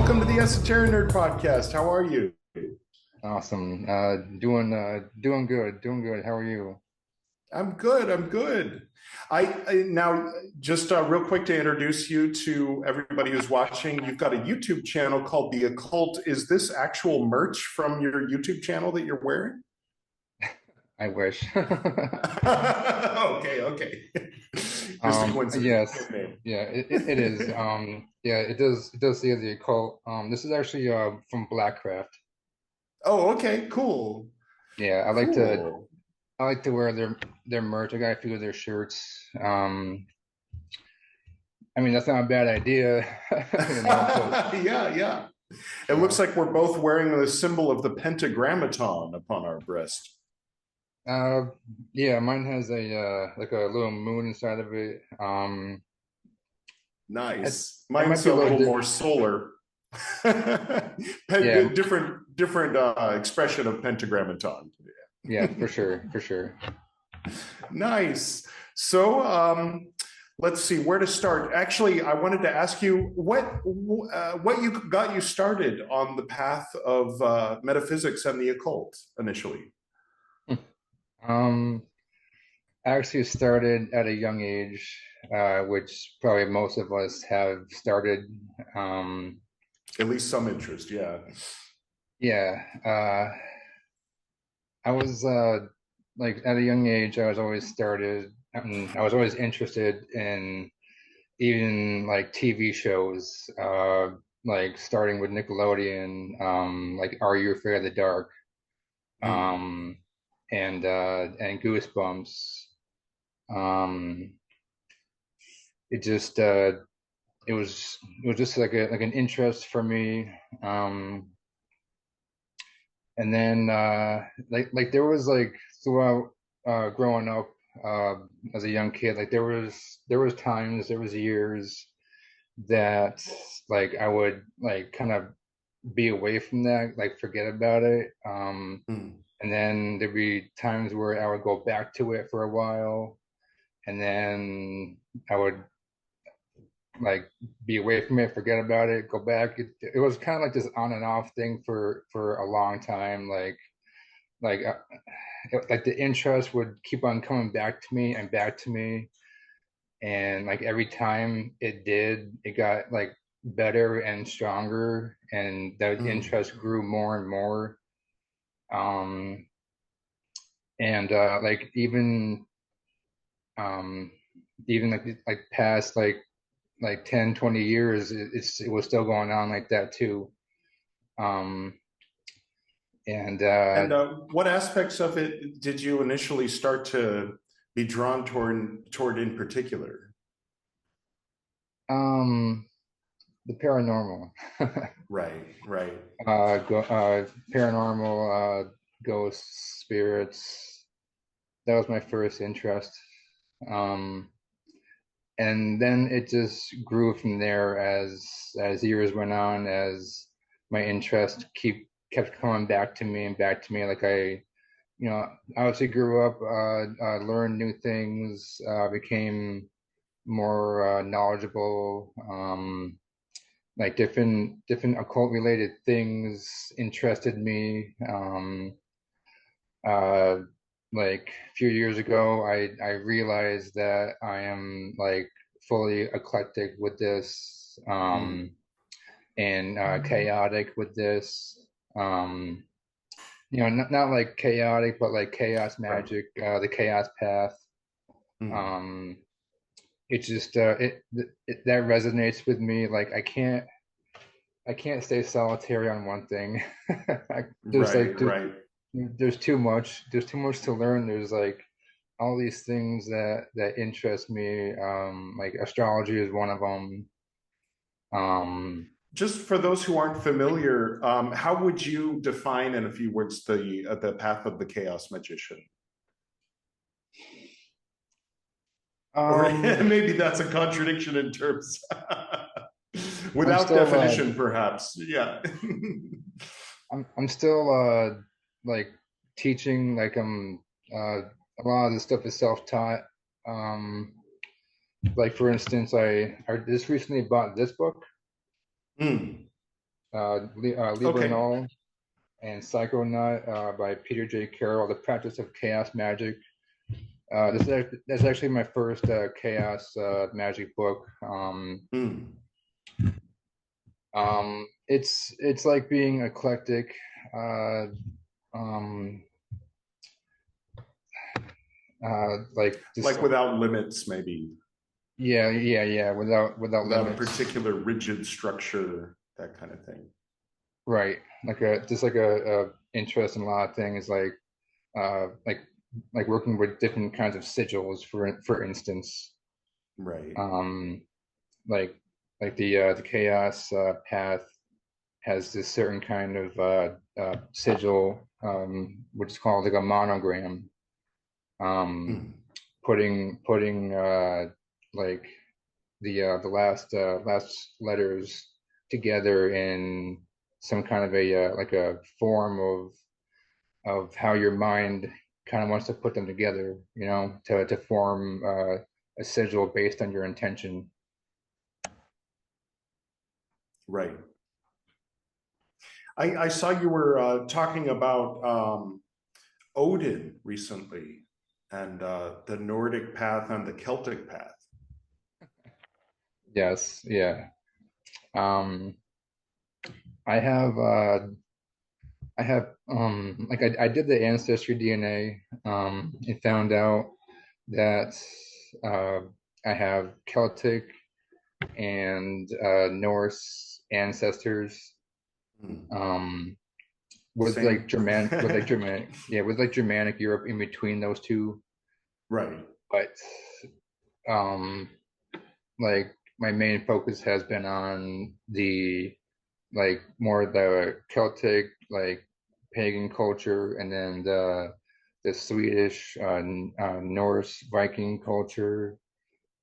Welcome to the Esoterinerd podcast. How are you? Awesome. Doing good. Doing good. How are you? I'm good. I'm good. I now just real quick to introduce you to everybody who's watching. You've got a YouTube channel called The Occult. Is this actual merch from your YouTube channel that you're wearing? I wish. Okay, okay. Just a coincidence. Yes. Good name. Yeah, it is. Yeah, it does say the occult. This is actually from Blackcraft. Oh, okay, cool. Yeah, Cool. I like to wear their merch. I got a few of their shirts. I mean that's not a bad idea, but Yeah, yeah. It you looks know, like we're both wearing the symbol of the pentagrammaton upon our breast. uh, yeah, mine has a like a little moon inside of it. Nice. It might Mine's be a a little little more different. solar. Yeah, Different expression of pentagrammaton. yeah, for sure, for sure. Nice. So let's see where to start. Actually, I wanted to ask you what you got you started on the path of metaphysics and the occult initially. Um, I actually started at a young age, which probably most of us have started. Um, At least some interest, yeah. yeah, I was like at a young age, I was always started, I was always interested in even like TV shows, like starting with Nickelodeon, like Are You Afraid of the Dark, Mm. um, and Goosebumps. Um, it just it was just like a like an interest for me. Um, and then like there was like throughout growing up uh, as a young kid, like there was times, there was years that like I would like kind of be away from that, like forget about it. Mm. And then there'd be times where I would go back to it for a while, and then I would like be away from it, forget about it, go back. It was kind of like this on and off thing for a long time. Like like the interest would keep on coming back to me and back to me, and like every time it did, it got like better and stronger, and that Mm. interest grew more and more. Um, and like um, even like past like 10, 20 years, it was still going on like that too. Um, and And what aspects of it did you initially start to be drawn toward in particular? um, the paranormal, Right, right. paranormal, ghosts, spirits. That was my first interest. Um, and then it just grew from there as years went on, as my interest kept coming back to me and back to me. Like you know, I obviously grew up, learned new things, became more knowledgeable. Like different occult related things interested me. Uh, like a few years ago, I realized that I am like fully eclectic with this, Mm. and chaotic with this. Um, not like chaotic, but like chaos Right. magic, the chaos path. Mm. Um, it just that resonates with me. Like I can't stay solitary on one thing. There's like Right, right. there's too much to learn. There's like all these things that interest me. Like astrology is one of them. Um, Just for those who aren't familiar, how would you define in a few words the path of the chaos magician? Or um, maybe that's a contradiction in terms. I'm Without still definition, perhaps. Yeah. I'm still like teaching. Like a lot of this stuff is self-taught. Um, like for instance, I just recently bought this book. Mm. Okay. Libernal and Psychonaut by Peter J. Carroll, The Practice of Chaos Magic. That's actually my first Chaos Magic book. Mm. It's like being eclectic. Uh, um, like just Like without limits, maybe. yeah, without Without a limits. particular rigid structure, that kind of thing. Right. Like a just like a interest in a lot of things uh like like working with different kinds of sigils for instance. Right. Um like the chaos path has this certain kind of sigil which is called like a monogram. Um Mm. putting like the last letters together in some kind of a like a form of how your mind kind of wants to put them together, you know, to form a sigil based on your intention. Right. I saw you were talking about Odin recently and the Nordic path and the Celtic path. Yes, yeah. Um, I have like I did the ancestry DNA and found out that uh, I have Celtic and Norse ancestors. Mm. Um, Same. with like Germanic Europe in between those two. Right. But um, like my main focus has been on the like more the Celtic like pagan culture, and then the Swedish Norse Viking culture.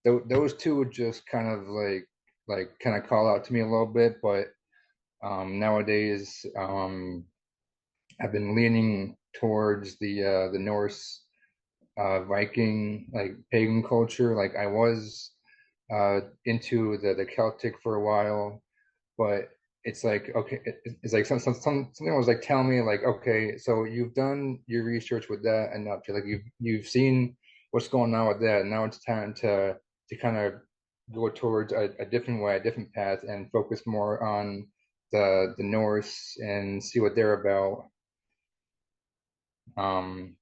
Those two would just kind of like kind of call out to me a little bit, but nowadays I've been leaning towards the Norse Viking like pagan culture. Like I was into the Celtic for a while, but it's like okay, it's like something was like telling me like okay, so you've done your research with that enough. Like you've seen what's going on with that. And now it's time to kind of go towards a different way, a different path, and focus more on the Norse and see what they're about. Um,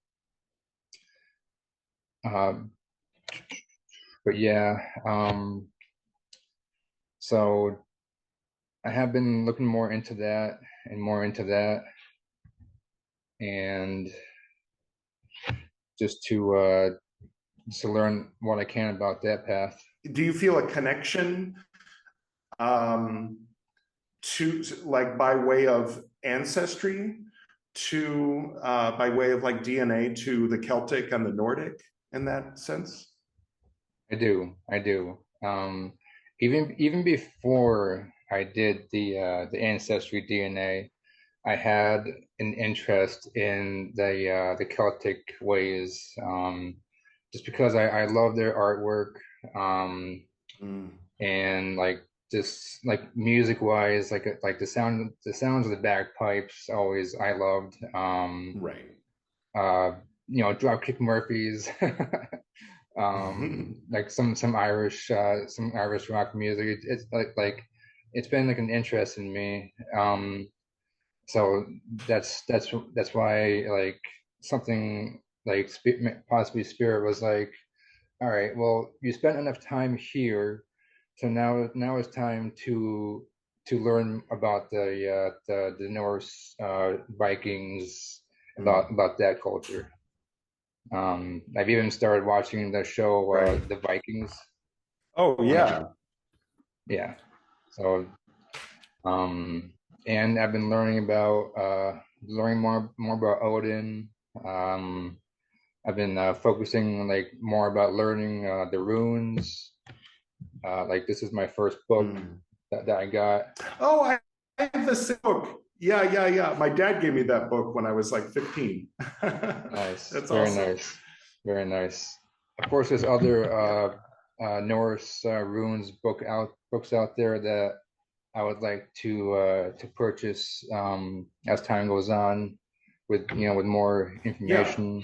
uh, but yeah, so I have been looking more into that and more into that, and just to learn what I can about that path. Do you feel a connection um, to, like, by way of ancestry, to by way of like DNA to the Celtic and the Nordic in that sense? I do. Even before I did the ancestry DNA, I had an interest in the Celtic ways, just because I love their artwork, um, Mm. and like just like music wise, like the sounds of the bagpipes always I loved. Right. Uh, you know, Dropkick Murphys, like some Irish rock music. It's like it's been like an interest in me. So that's why like something like possibly spirit was like, all right, well, you spent enough time here, so now it's time to learn about the Norse Vikings, Mm. about that culture. I've even started watching the show Right. The Vikings Oh on yeah. yeah. So um, and I've been learning more about Odin. Um, I've been focusing like more about learning the runes. Like this is my first book Mm. that I got. Oh, I have the same book. Yeah, yeah, yeah. My dad gave me that book when I was like 15. Nice, That's awesome. very nice. Of course, there's other Yeah. Norse runes books out there that I would like to purchase as time goes on, with with more Yeah. information,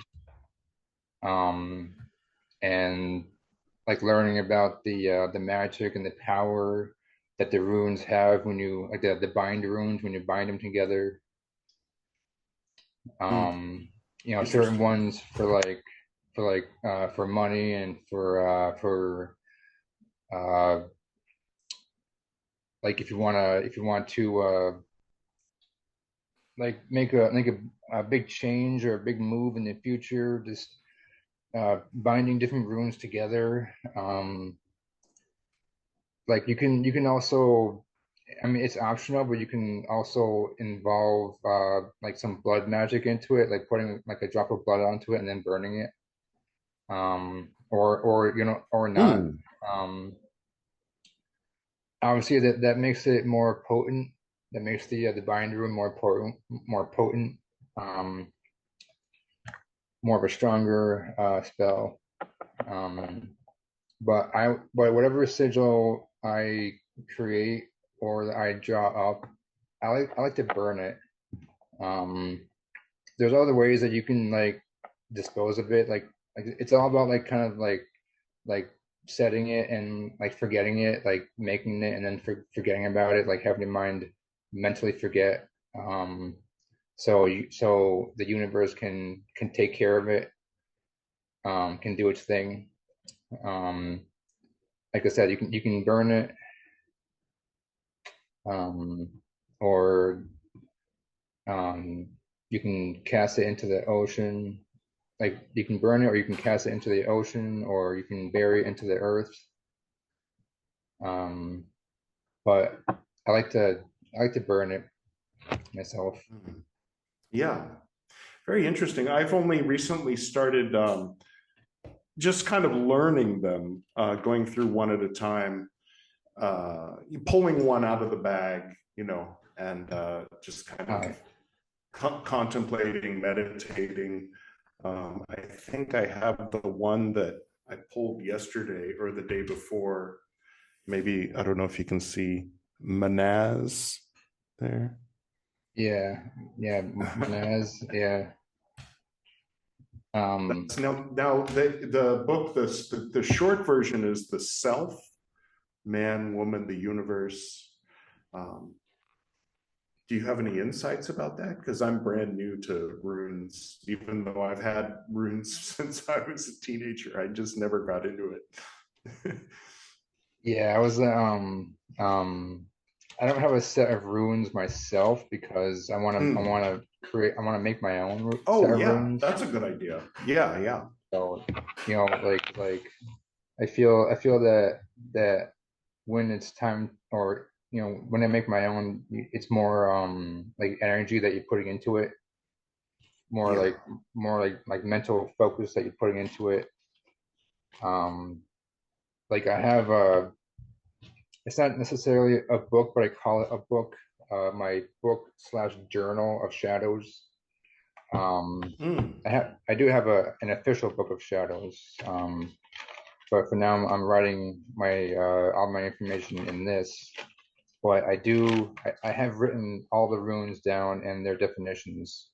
um, and like learning about the magic and the power that the runes have when you like the bind runes when you bind them together. Mm, Um, certain interesting. ones for money and uh like if you want to like make a big change or a big move in the future, just binding different runes together. Like you can also, I mean, it's optional, but you can also involve like some blood magic into it, like putting like a drop of blood onto it and then burning it. Or or not. Mm, Um, Obviously that makes it more potent. That makes the bind rune more potent. Um, More of a stronger spell. Um, but whatever sigil I create or that I draw up, I like to burn it. Um, there's other ways that you can like dispose of it. Like it's all about like kind of like setting it and like forgetting it, like making it and then forgetting about it, like having your mind mentally forget. So the universe can take care of it, can do its thing. Um, like I said, you can burn it, um, or um, you can cast it into the ocean. Like you can burn it, or you can cast it into the ocean, or you can bury it into the earth. Um, but I like to burn it myself. mm. Yeah, very interesting. I've only recently started just kind of learning them, going through one at a time, pulling one out of the bag, and just kind of Uh, contemplating, meditating. I think I have the one that I pulled yesterday or the day before. Maybe, I don't know if you can see Manaz there. yeah, yeah, Manaz, yeah. Um, That's now the book, the short version is The Self, Man, Woman, the Universe. Um, do you have any insights about that? Because I'm brand new to runes, even though I've had runes since I was a teenager. I just never got into it. yeah, I don't have a set of runes myself because Mm. I want to make my own Oh set of yeah, runes. that's a good idea. Yeah, yeah. So, like I feel that when it's time, or when I make my own, it's more like energy that you're putting into it, more Yeah. like mental focus that you're putting into it. Um, like I have a, it's not necessarily a book, but I call it a book. My book slash journal of shadows. Um, Mm. I do have an official book of shadows. But for now I'm writing my all my information in this. But I have written all the runes down and their definitions.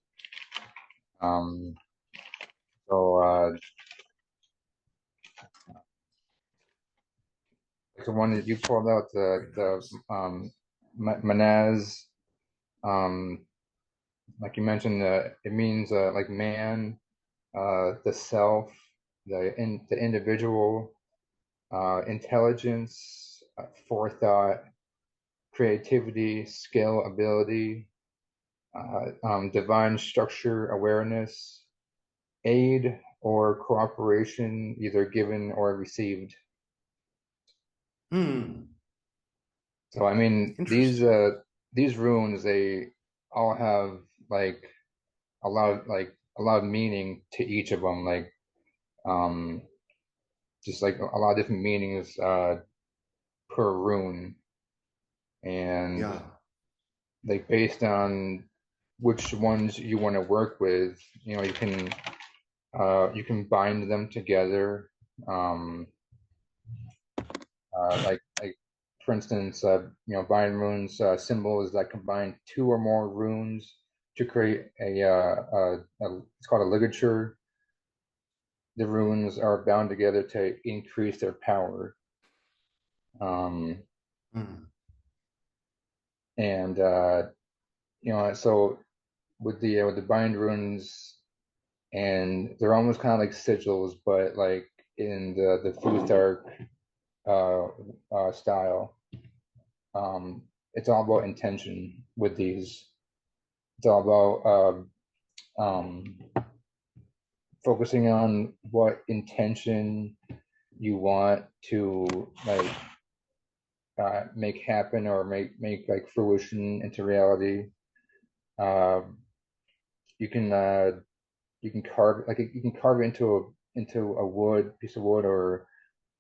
Um, so the one that you pulled out, Very nice. Manaz, um, like you mentioned, it means like man, the self, the individual, intelligence, forethought, creativity, skill, ability, divine structure, awareness, aid or cooperation, either given or received. Hmm. So I mean, Interesting. these runes, they all have like a lot of meaning to each of them, like um just like a lot of different meanings per rune, and Yeah. like based on which ones you want to work with, you can bind them together. Um, like for instance, bind runes symbols that combine two or more runes to create it's called a ligature. The runes are bound together to increase their power. Um, Mm. and so with the bind runes, and they're almost kind of like sigils, but like in the Futhark style. It's all about intention with these. It's all about focusing on what intention you want to like make happen or make like fruition into reality. Um, you can carve you can carve it into a wood piece of wood or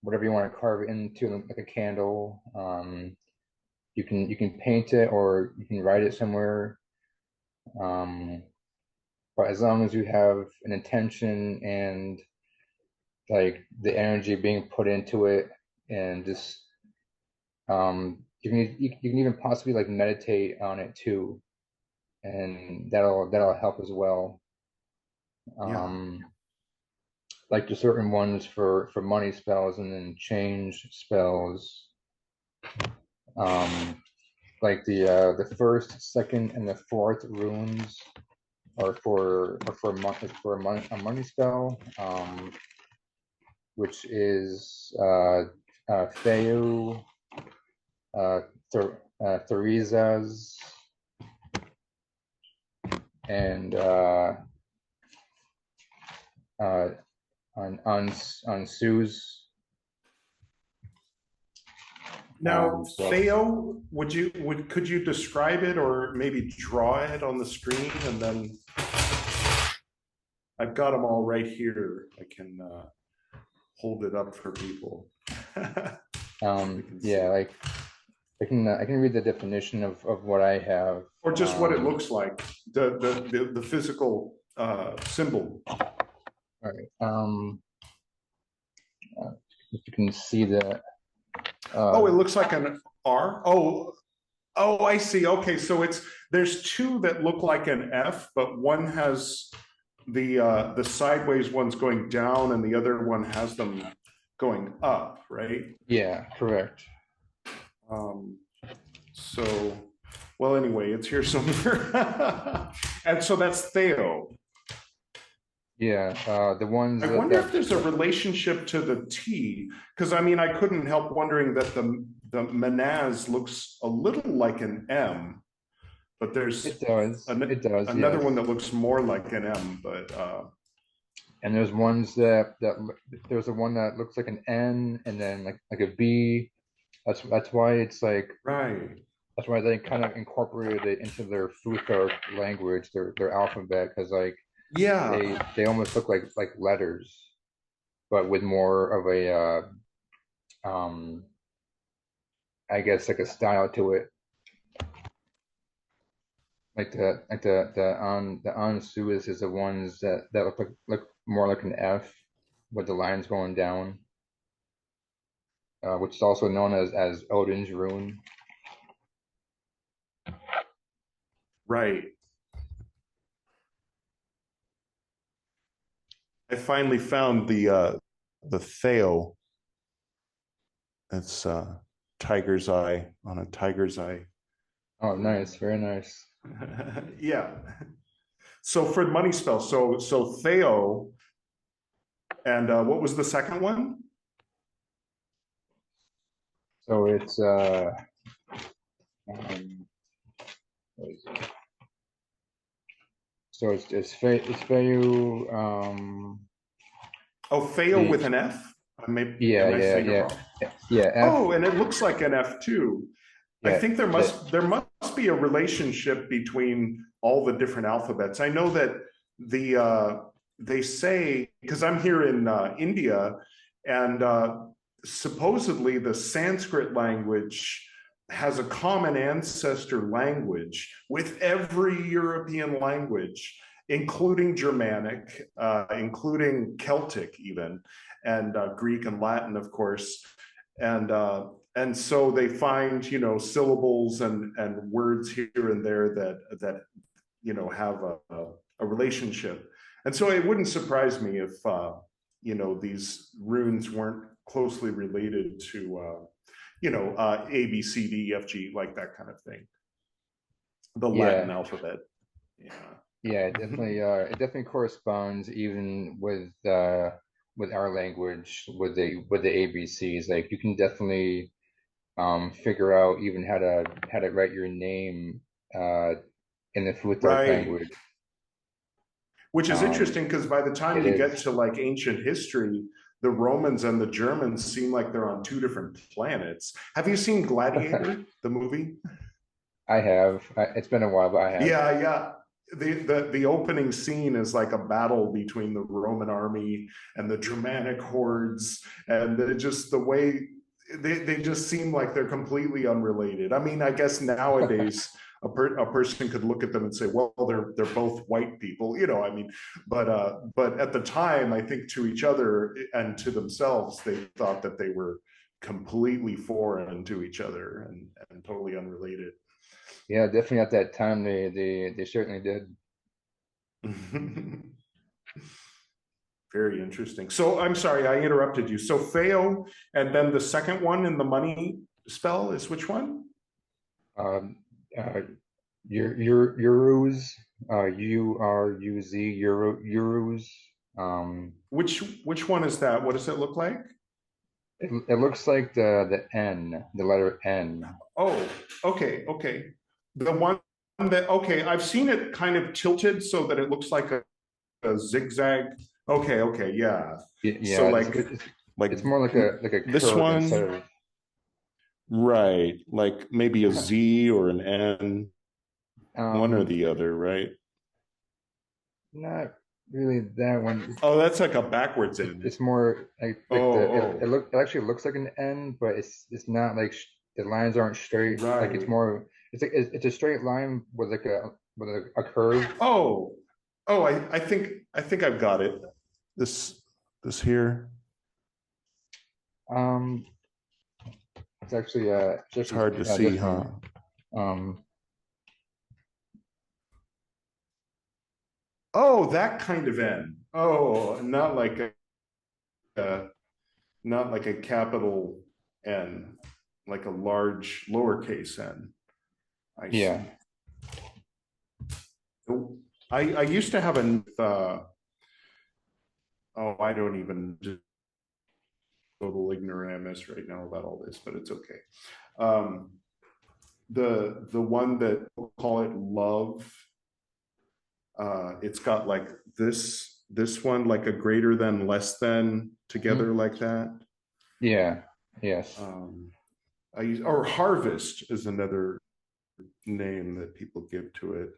whatever you want to carve it into, like a candle. You can paint it or you can write it somewhere. Um, but as long as you have an intention and like the energy being put into it, and just you can even possibly like meditate on it too, and that'll help as well. Yeah. Um, like there's certain ones for money spells and then change spells. Um, like the first, second, and the fourth runes are for a money spell, which is Theou, Theresa's, and uh, on Sue's. Now, So Theo, could you describe it or maybe draw it on the screen? And then I've got them all right here. I can hold it up for people. We can see. yeah, like I can read the definition of what I have. Or just what it looks like, the physical symbol. All right. If you can see that. Oh, it looks like an R. Oh, I see. Okay, so there's two that look like an F, but one has the sideways ones going down, and the other one has them going up, right? Yeah, correct. Um, so, well, anyway, it's here somewhere, and so that's Theo. Yeah, the ones I wonder if there's a relationship to the T, because I mean, I couldn't help wondering that the Manaz looks a little like an M, but there's it does, another yes. one that looks more like an M, but And there's ones that there's a one that looks like an N and then like a B. That's why it's like right. that's why they kind of incorporated it into their Futhark language, their alphabet, because like Yeah, they almost look like letters, but with more of a I guess like a style to it. Like the on Suez is the ones that look more like an F with the lines going down, which is also known as Odin's rune. right. I finally found the Theo. It's tiger's eye on a tiger's eye. Oh, nice, very nice. Yeah. So for the money spell, so Theo, and what was the second one? So it's um, what is it? So it's Feu, Oh, Theo the with an F. yeah Am I yeah saying it yeah wrong? yeah F Oh, and it looks like an F too. I yeah think that there must be a relationship between all the different alphabets. I know that they say, because I'm here in India, and supposedly the Sanskrit language has a common ancestor language with every European language, including Germanic, including Celtic, even, and Greek and Latin, of course. And and so they find, syllables and words here and there that have a relationship. And so it wouldn't surprise me if these runes weren't closely related to A, B, C, D, E, F, G, like that kind of thing. The Latin Yeah, alphabet. yeah, Yeah. it definitely corresponds even with our language with the ABCs. Like you can definitely figure out even how to write your name uh in the Futhark Right. language. Which is Um, interesting because by the time it you get is. to like ancient history, the Romans and the Germans seem like they're on two different planets. Have you seen Gladiator, the movie? I have. It's been a while, but I have. Yeah, yeah. The opening scene is like a battle between the Roman army and the Germanic hordes, and just the way they just seem like they're completely unrelated. I mean, I guess nowadays a person could look at them and say, well, they're both white people, I mean, but at the time, I think to each other and to themselves, they thought that they were completely foreign to each other and totally unrelated. Yeah, definitely at that time they certainly did. Very interesting. So I'm sorry, I interrupted you. So Feo, and then the second one in the money spell is which one? Um, uh, your Euros, Uruz, Euros. Um, Which one is that? What does it look like? it looks like the N, the letter N. Oh, okay, okay. The one that okay, I've seen it kind of tilted so that it looks like a zigzag. Okay, okay, yeah. So Yeah, like it's more like a this curve instead one, of right? Like maybe a Z or an N, one or um the other, right? not really that one. Oh, that's like a backwards N. It's more Oh, like oh, it actually looks like an N, but it's not like the lines aren't straight. Like it's right. more it's a straight line with like a curve. Oh, oh, I think I've got it. This this here. Um, it's It's actually hard to see, this huh? one. Um, Oh, that kind of N. Oh, a not like a capital N, like a large lowercase N. I yeah. see. I used to have a oh, I don't even just total ignoramus right now about all this, but it's okay. Um, the one that we'll call it love, it's got like this one like a greater than less than Mhm. together like that. Yeah. Yes. um I use, or harvest is another name that people give to it.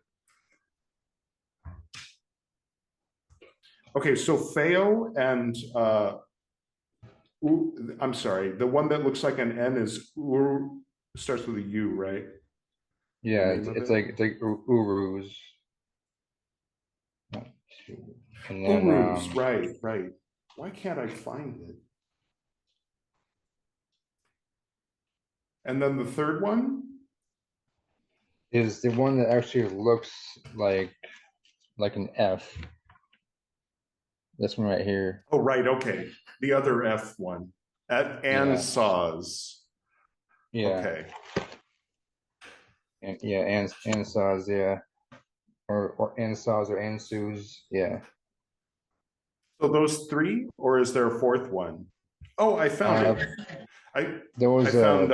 Okay, so Feo and I'm sorry, the one that looks like an N is starts with a U, right? The Yeah. name of it. It's like Uruz. And then Uruz, right, right. Why can't I find it? And then the third one. is the one that actually looks like an F. This one right here. Oh, right. Okay. The other F one at Yeah. Ansaz. Yeah. Okay. And saws, yeah. Or Ansaz or Ansuz. Yeah. So those three, or is there a fourth one? Oh, I found Uh, it. I there I was found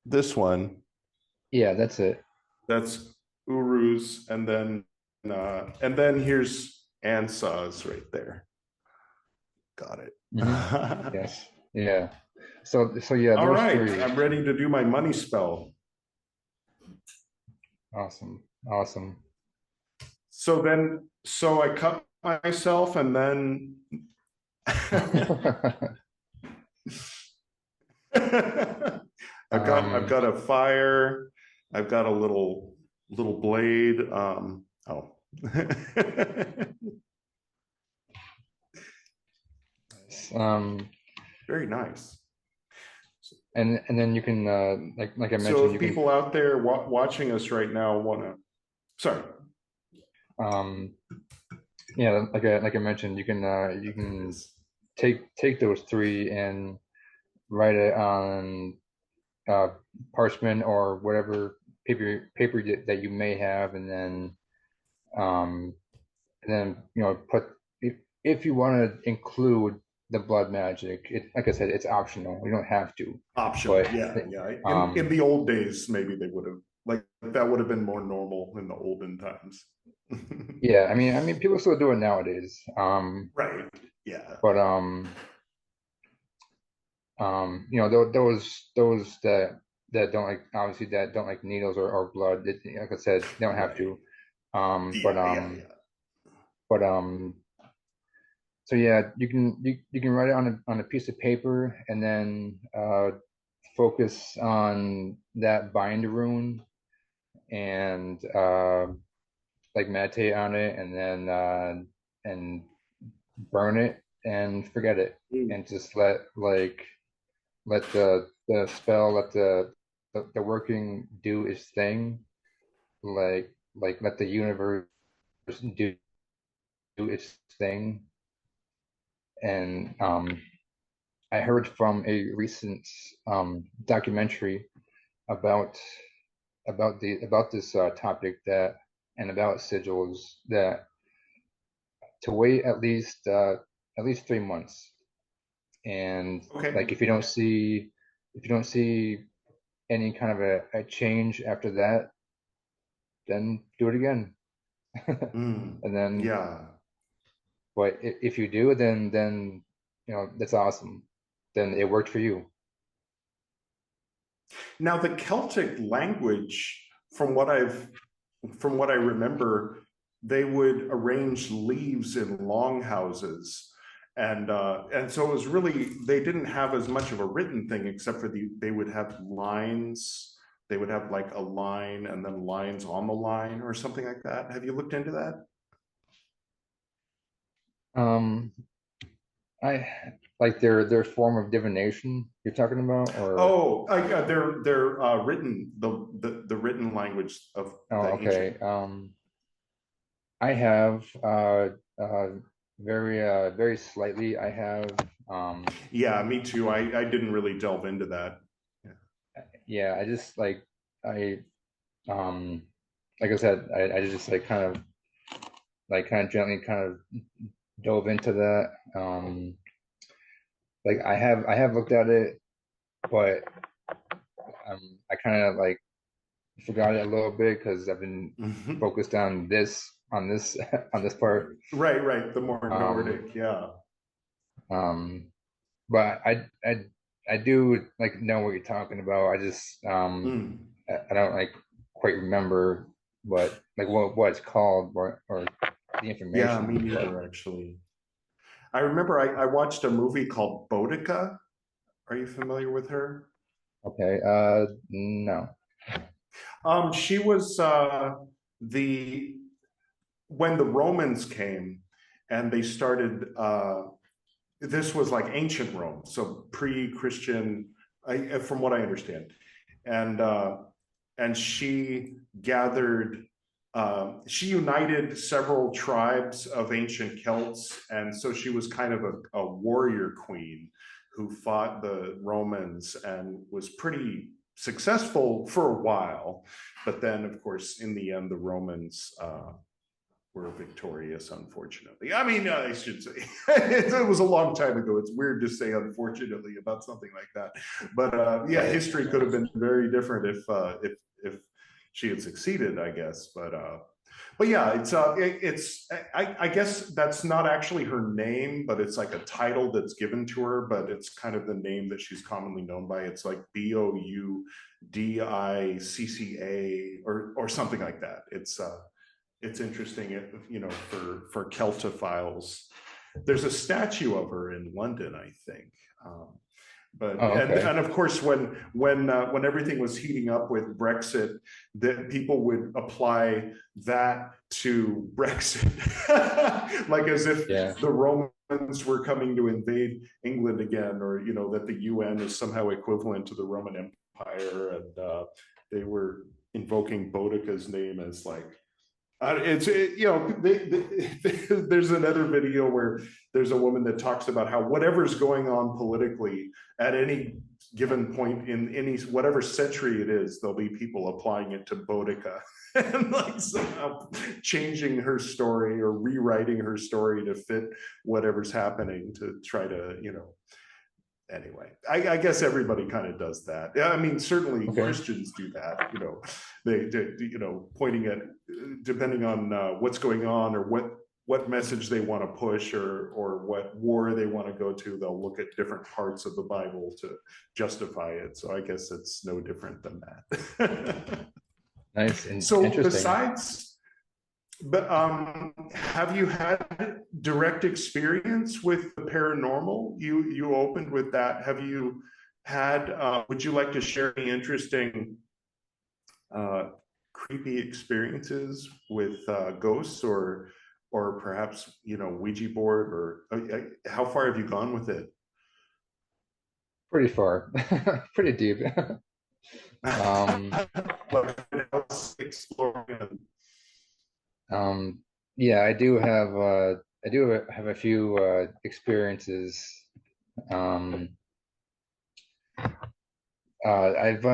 this one. yeah, that's it. That's Uruz, and then here's Ansaz right there. Got it. Hmm. Yes. Yeah. So yeah, All those right. three. I'm ready to do my money spell. Awesome. Awesome. So I cut myself and then I've Um, got a fire. I've got a little blade. Oh, um, very nice. and then you can like I So mentioned, if you can people out there watching us right now want to, sorry. um yeah, like I mentioned, you can Yes. take those three and write it on uh, parchment or whatever paper that you may have, um, and then put if you want to include the blood magic. It like I said, it's optional. You don't have to, Optional. but Yeah, yeah. In um, the old days, maybe they would have, like, that would have been more normal in the olden times. yeah. I mean, people still do it nowadays. Right. Yeah. But those that don't like obviously that don't like needles or blood. Like I said, they don't have Right. to. Yeah, yeah, yeah. But so yeah, you can write it on a piece of paper and then focus on that bind rune and like meditate on it and then and burn it and forget it Mm. and just let the spell let the working do its thing like let the universe do its thing and I heard from a recent documentary about about this topic that and about sigils that to wait at least 3 months and Okay. like if you don't see any kind of a change after that, then do it again. Mm. And then, Yeah. but if you do, then that's awesome. Then it worked for you. Now, the Celtic language, from what I remember, they would arrange leaves in longhouses, and so it was really they didn't have as much of a written thing except for they would have lines. They would have like a line and then lines on the line or something like that. Have you looked into that? Um, I like their form of divination you're talking about, or Oh, they're written the written language of oh, the ancient. okay. I have uh very slightly. I have Yeah, me too. I didn't really delve into that. Yeah. yeah. I just I um like I said, I just kind of gently kind of dove into that. Like I have looked at it, but I kind of like forgot it a little bit because I've been Mhm. focused on this on this part. Right, right. The more Um, Nordic, yeah. um, but I do like know what you're talking about. I just Mm. I don't like quite remember what it's called or the Yeah, me information. But neither, actually. I remember I watched a movie called Boudica. Are you familiar with her? okay, no, She was the when the Romans came and they started. This was like ancient Rome, so pre-Christian, from what I understand, and uh, and she gathered. She united several tribes of ancient Celts, and so she was kind of a warrior queen who fought the Romans and was pretty successful for a while. But then, of course, in the end, the Romans were victorious, unfortunately. I mean, I should say it was a long time ago. It's weird to say unfortunately about something like that, but yeah, right, history could have been very different if she had succeeded, I guess. But yeah, it's I guess that's not actually her name, but it's like a title that's given to her. But it's kind of the name that she's commonly known by. It's like Boudicca or something like that. It's interesting, for Celtophiles. There's a statue of her in London, I think. Um, but oh, okay, and of course, when everything was heating up with Brexit, that people would apply that to Brexit, like as if yeah, the Romans Romans were coming to invade England again, or that the UN is somehow equivalent to the Roman Empire, and they were invoking Boudica's name as like there's another video where there's a woman that talks about how whatever's going on politically at any given point in any whatever century it is, there'll be people applying it to Boudica and like somehow changing her story or rewriting her story to fit whatever's happening to try to anyway, I guess everybody kind of does that. Yeah, I mean, certainly Christians do that. They pointing at, depending on what's going on or what message they want to push or what war they want to go to, they'll look at different parts of the Bible to justify it. So I guess it's no different than that. Nice and so interesting. Besides, but have you had direct experience with the paranormal? You opened with that. Have you had? Would you like to share any interesting, creepy experiences with ghosts, or perhaps Ouija board, or how far have you gone with it? Pretty far, pretty deep. Exploring. Yeah, I do have a few experiences. I've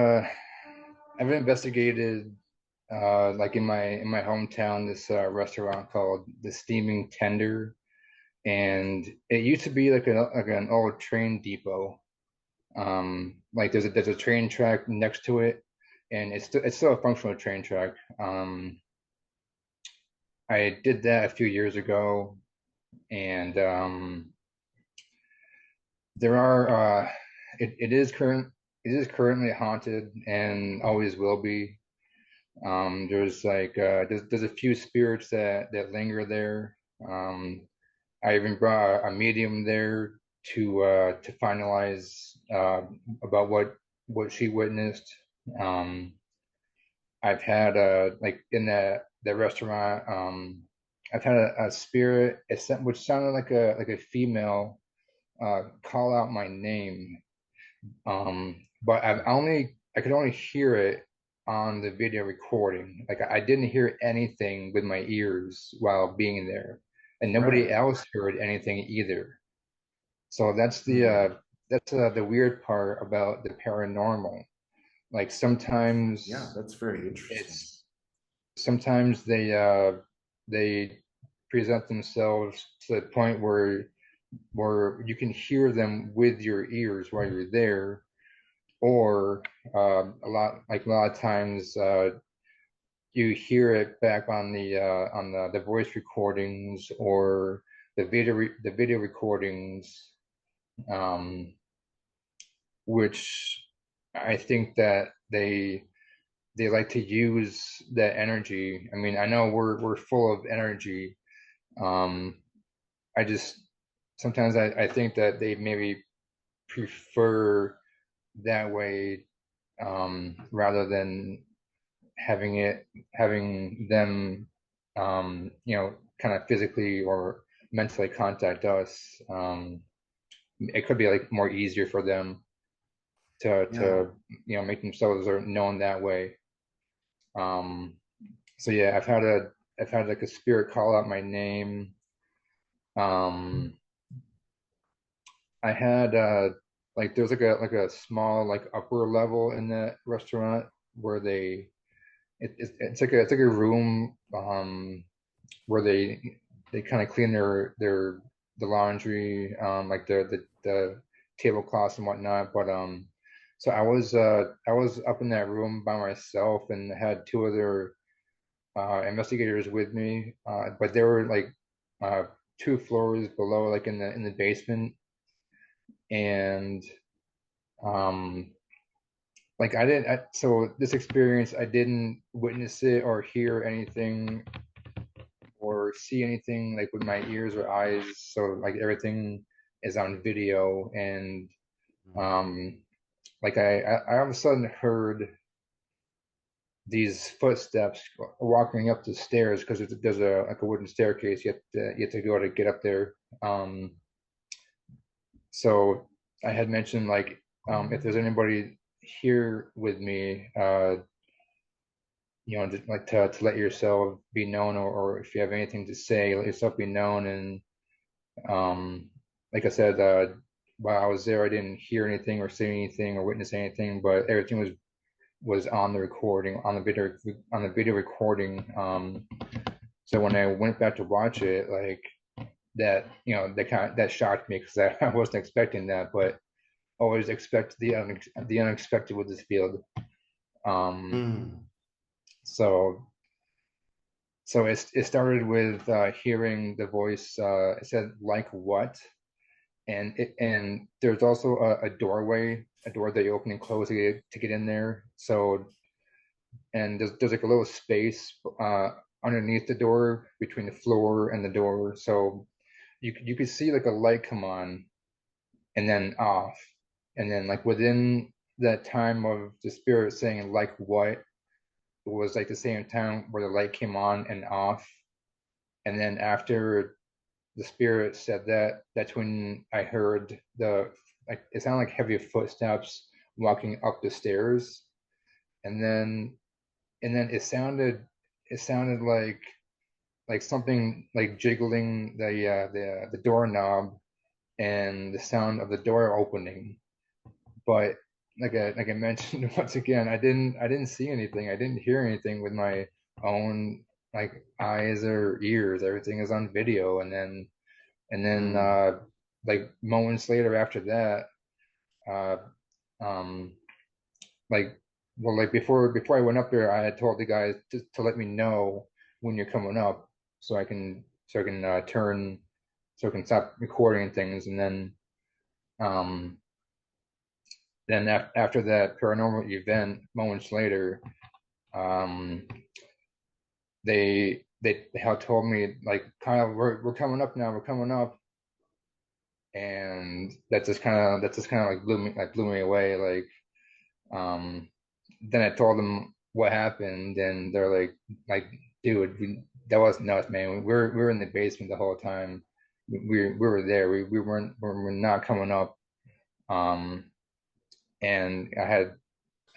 investigated like in my hometown this restaurant called the Steaming Tender, and it used to be like an old train depot. Like there's a train track next to it, and it's still a functional train track. I did that a few years ago, and there are it is currently haunted and always will be. There's like there's a few spirits that linger there. I even brought a medium there to finalize about what she witnessed. I've had like in the restaurant, I've had a spirit which sounded like a female call out my name, but I could only hear it on the video recording. Like I didn't hear anything with my ears while being there, and nobody Right. else heard anything either. So that's the weird part about the paranormal. Like sometimes Yeah, that's very interesting. it's sometimes they present themselves to the point where you can hear them with your ears while you're there, or a lot of times you hear it back on the voice recordings or the video recordings, um, which I think that they like to use that energy. I mean, I know we're full of energy. Um, I just sometimes I think that they maybe prefer that way, rather than having them kind of physically or mentally contact us. It could be like more easier for them Yeah. to make themselves known that way. Um, so yeah, I've had like a spirit call out my name. Um, I had like there's like a small like upper level in that restaurant where it's like a room where they kind of clean their the laundry, like the tablecloths and whatnot. But so I was up in that room by myself and had two other investigators with me, but they were like uh, two floors below, like in the basement, and um, like so this experience, I didn't witness it or hear anything or see anything like with my ears or eyes. So like everything is on video, and um, like I all of a sudden heard these footsteps walking up the stairs because there's a like a wooden staircase you have to go to get up there. So I had mentioned like if there's anybody here with me, just like to let yourself be known, or if you have anything to say, let yourself be known. And um, like I said, while I was there, I didn't hear anything or see anything or witness anything, but everything was on the recording, on the video recording. So when I went back to watch it, like that, that shocked me because I wasn't expecting that, but always expect the unexpected with this field. Um, Mm. so it started with hearing the voice. It said like what, and there's also a doorway, a door that you open and close to get in there. So and there's like a little space underneath the door between the floor and the door. So you could see like a light come on and then off, and then like within that time of the spirit saying like what, it was like the same time where the light came on and off. And then after the spirit said that, that's when I heard the, like, it sounded like heavy footsteps walking up the stairs. And then it sounded like something like jiggling the doorknob, and the sound of the door opening. But like I mentioned once again, I didn't see anything. I didn't hear anything with my own like eyes or ears. Everything is on video. And then Mm. like moments later after that, uh um like like before I went up there, I had told the guys to let me know when you're coming up, so I can stop recording things. And um then after that paranormal event, moments later, um they had told me like, Kyle, we're coming up now, we're coming up. And that just kind of like blew me away. Um then I told them what happened, and they're like, dude, that wasn't us, man. We were in the basement the whole time. We were there. We were not coming up. Um, and I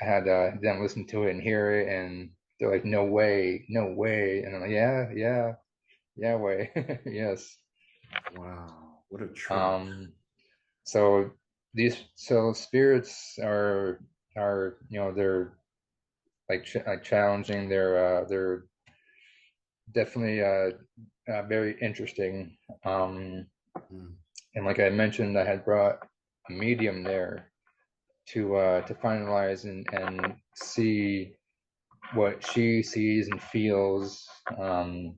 had them listen to it and hear it, and they're like, no way, no way. And I'm like, yeah, yeah, yeah, way, yes. Wow, what a trip. Um, so so spirits are they're like challenging. They're definitely very interesting. Um, Mm. and like I mentioned, I had brought a medium there to finalize and see what she sees and feels. I'm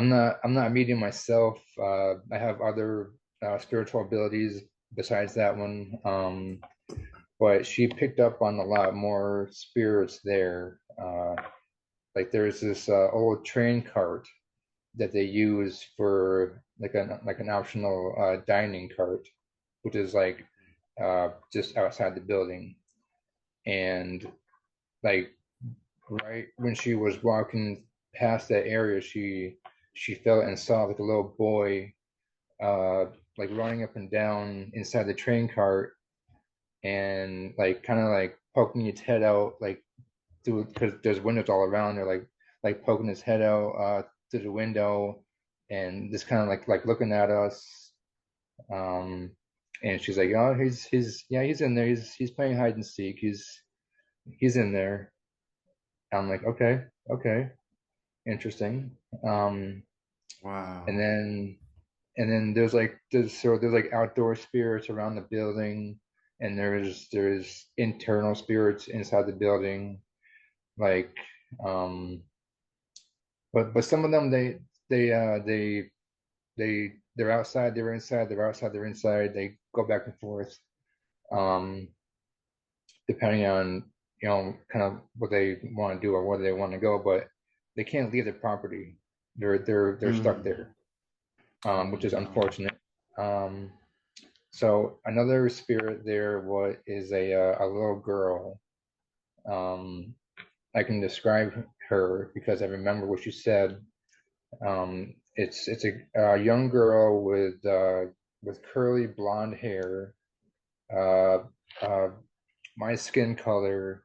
not a medium myself. I have other spiritual abilities besides that one. But she picked up on a lot more spirits there. Like there's this old train cart that they use for like an optional dining cart, which is like just outside the building. And like right when she was walking past that area, she felt and saw like a little boy uh like running up and down inside the train cart, and like kind of like poking its head out like through, because there's windows all around there, like poking his head out through the window, and just kind of like looking at us. Um, and she's like, "Oh, he's in there. He's playing hide and seek. He's in there." I'm like, "Okay, okay, interesting." Um, and Wow. then and then there's like outdoor spirits around the building, and there's internal spirits inside the building, like um but some of them they're outside, they're inside, they're outside, they're inside, they go back and forth, um depending on kind of what they want to do or where they want to go, but they can't leave the property. They're stuck Mm. there, which Oh is no. unfortunate. um so another spirit there, what is a little girl. um I can describe her because I remember what she said. It's a young girl with with curly blonde hair, uh, uh, my skin color.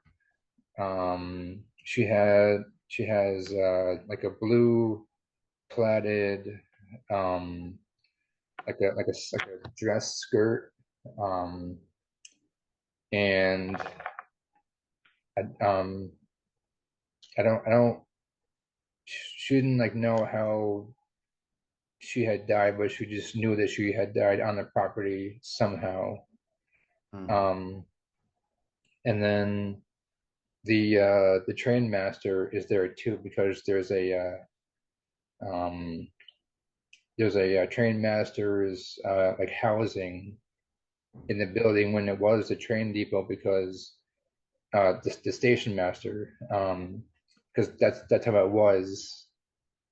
She has like a blue plaited, um, like a dress skirt, um, and I, I don't she didn't like know how she had died, but she just knew that she had died on the property somehow. Mm. Um, and then the train master is there too because um, there's a train master's like housing in the building when it was the train depot because the station master because that's how it was.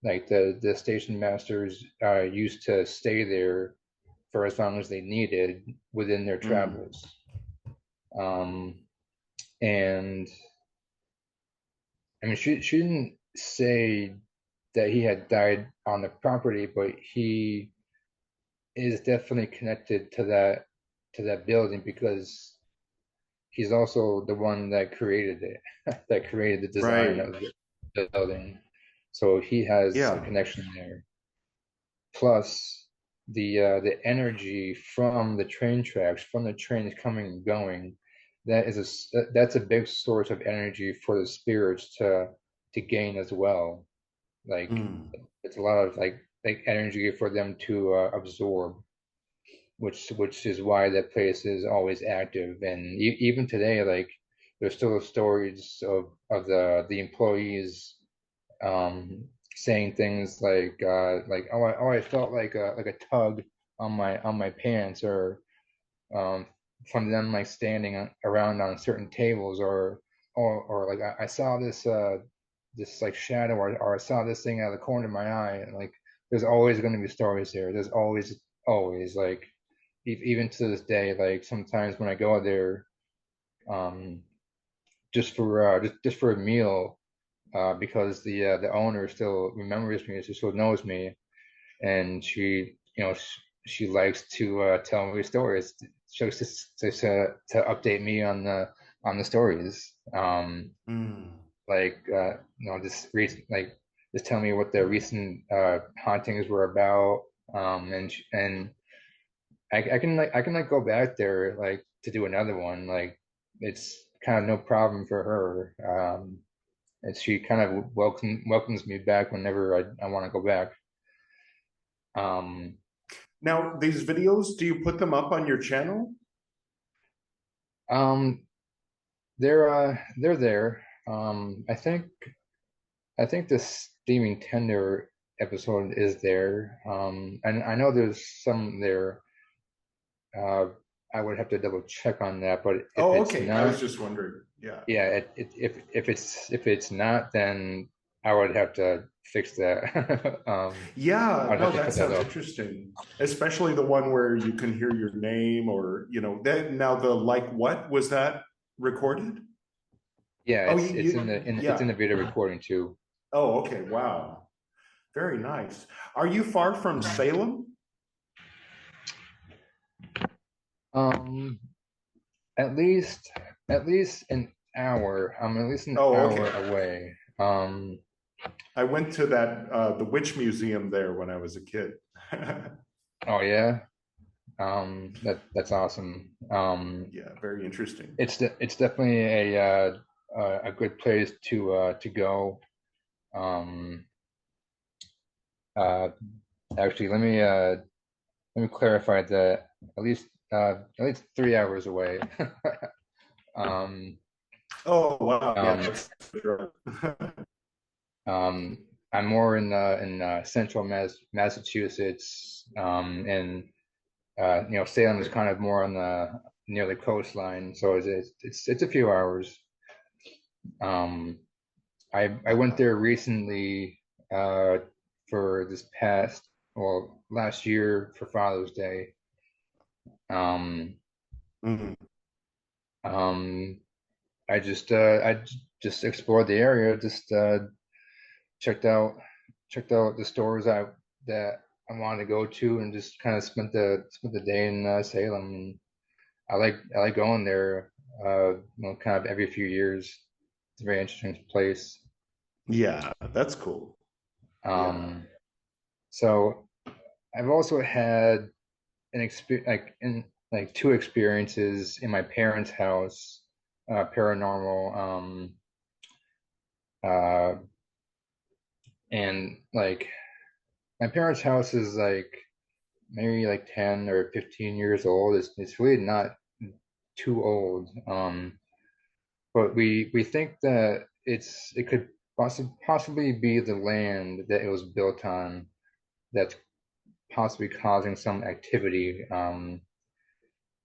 Like the station masters used to stay there for as long as they needed within their Mm. travels. Um, and I mean, she didn't say that he had died on the property, but he is definitely connected to that building because he's also the one that created it, that created the design Right. of the building. So he has a Yeah. connection there. Plus, the energy from the train tracks, from the trains coming and going, that's a big source of energy for the spirits to gain as well. Like Mm. it's a lot of like energy for them to absorb, which is why that place is always active. And even today, like there's still stories of the employees saying things like oh I felt like a tug on my pants or um, from them like standing around on certain tables or like I saw this like shadow or I saw this thing out of the corner of my eye and like there's always going to be stories there. There's always like even to this day like sometimes when I go there um, just for a meal because the owner still remembers me, she still knows me, and she likes to tell me stories. She likes to update me on the stories. Mm. Just recent just tell me what the recent hauntings were about. And I can like go back there like to do another one. Like it's kind of no problem for her. And she kind of welcomes me back whenever I want to go back. Um, Now, these videos, do you put them up on your channel? um, they're there. I think the steaming tender episode is there. And I know there's some there. Uh, I would have to double check on that, but if Oh, it's okay. I was not, just wondering. Yeah. yeah, if it's not, then I would have to fix that. Yeah, I'd no, have to that put that sounds up. interesting. Especially the one where you can hear your name or, that now the like what was that recorded? Yeah, Oh, it's in yeah. the video recording too. Oh, okay. Wow. Very nice. Are you far from Salem? Um, at least at least an hour. I'm at least an Oh, hour okay. away. I went to that the Witch Museum there when I was a kid. Oh yeah. That's awesome. Yeah, very interesting. It's definitely a good place to go. Um, uh, actually, let me clarify that at least 3 hours away. um, Oh, wow. Yeah, um, that's true. Um, I'm more in central Massachusetts, and Salem is kind of more on the near the coastline, so it's a few hours. Um, I went there recently for this past last year for Father's Day. Um, Mhm. um, I just explored the area, just checked out checked out the stores that I wanted to go to, and just kind of spent the day in Salem. And I like going there, kind of every few years. It's a very interesting place. Yeah, that's cool. Yeah. Um, so I've also had an experience, like two experiences in my parents' house, paranormal. Uh, and like my parents' house is like maybe like 10 or 15 years old. It's really not too old. But we think that it could possibly be the land that it was built on that's possibly causing some activity.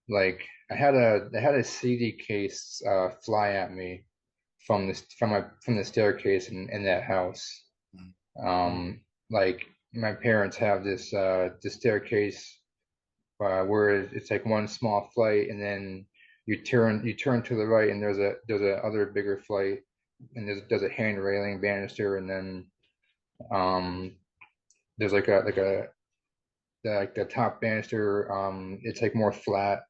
Like I had a CD case fly at me from the staircase in that house. Like my parents have this staircase where it's like one small flight, and then you turn to the right, and there's a other bigger flight, and there's a hand railing banister, and then um there's like the top banister, it's like more flat.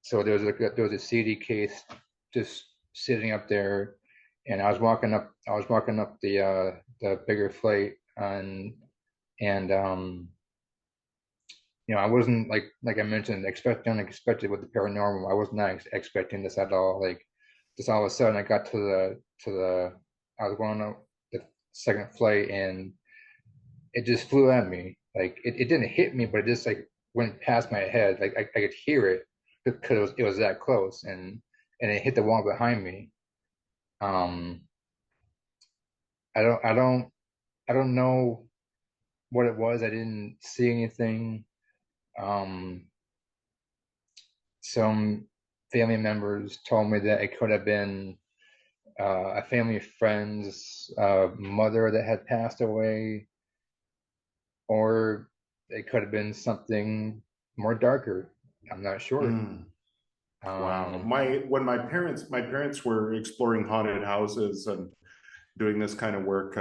So there was a CD case just sitting up there, and I was walking up the bigger flight, and I wasn't like I mentioned, unexpected with the paranormal. I was not expecting this at all. Like, just all of a sudden, I got to the I was going up the second flight, and it just flew at me. Like, it didn't hit me, but it just like went past my head. Like, I could hear it because it was that close, and it hit the wall behind me. Um, I don't know what it was. I didn't see anything. Um, some family members told me that it could have been a family friend's mother that had passed away, or it could have been something more darker. I'm not sure. Mm. Wow. Um, When my parents were exploring haunted houses and doing this kind of work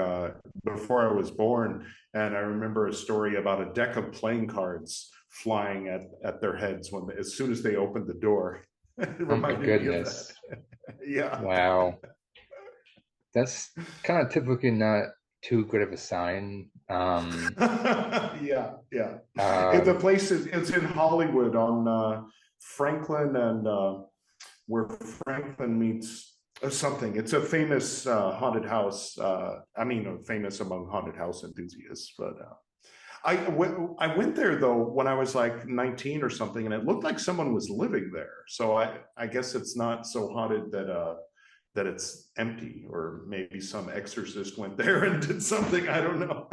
before I was born, and I remember a story about a deck of playing cards flying at their heads as soon as they opened the door. It oh my reminded me of that. goodness. Yeah. Wow. That's kind of typically not too good of a sign. Yeah, yeah. Uh, The place it's in Hollywood on Franklin and where Franklin meets something. It's a famous haunted house. I mean, famous among haunted house enthusiasts. But I went there though when I was like 19 or something, and it looked like someone was living there. So I guess it's not so haunted that it's empty, or maybe some exorcist went there and did something. I don't know.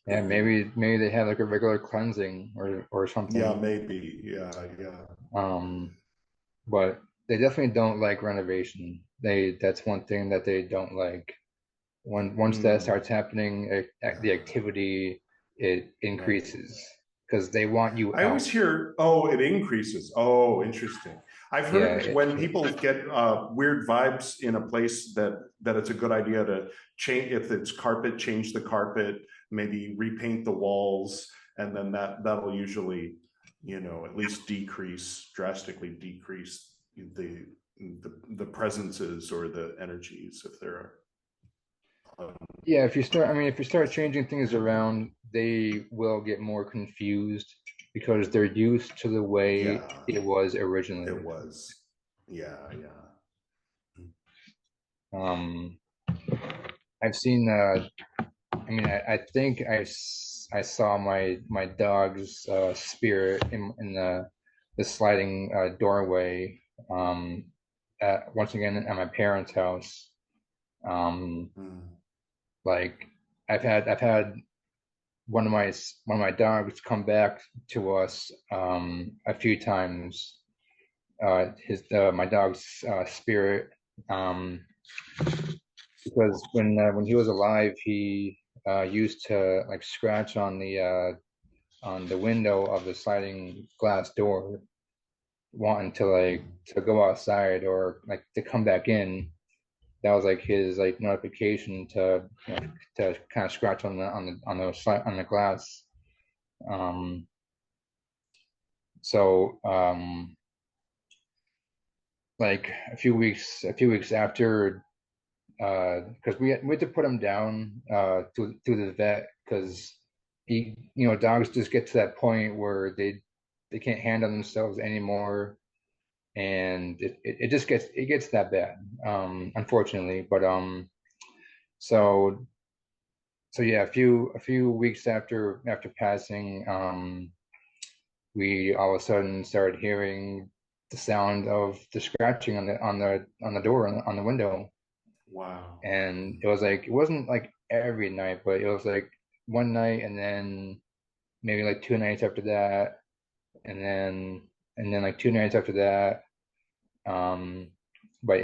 yeah, Could be. maybe they have like a regular cleansing or Yeah, something. maybe. Yeah, yeah. Um, but they definitely don't like renovation. That's one thing that they don't like. Once that Mm, starts happening, the activity, it right. increases because they want you I out. always hear, oh, it increases. Oh, interesting. I've Yeah, heard when people get weird vibes in a place that it's a good idea to change. If it's carpet, change the carpet, maybe repaint the walls, and then that'll usually, at least drastically decrease the presences or the energies if there are. yeah. If you start changing things around, they will get more confused because they're used to the way Yeah, it was it originally. was. Yeah, yeah. Um, I've seen. I think I saw my dog's spirit in the sliding doorway. Um, once again at my parents' house. Um, Mm, like I've had one of my dogs come back to us a few times. His My dog's spirit, um, because when he was alive, he used to like scratch on the window of the sliding glass door, wanting to like mm. to go outside or like to come back in. That was like his like notification to to kind of scratch on the glass. Um, so like a few weeks after, because we had to put him down to the vet because dogs just get to that point where they can't handle themselves anymore, and it just gets that bad, unfortunately. But so yeah, a few weeks after passing, we all of a sudden started hearing the sound of the scratching on the door, on the window. Wow. And it was like, it wasn't like every night, but it was like one night, and then maybe like two nights after that, and then like two nights after that. But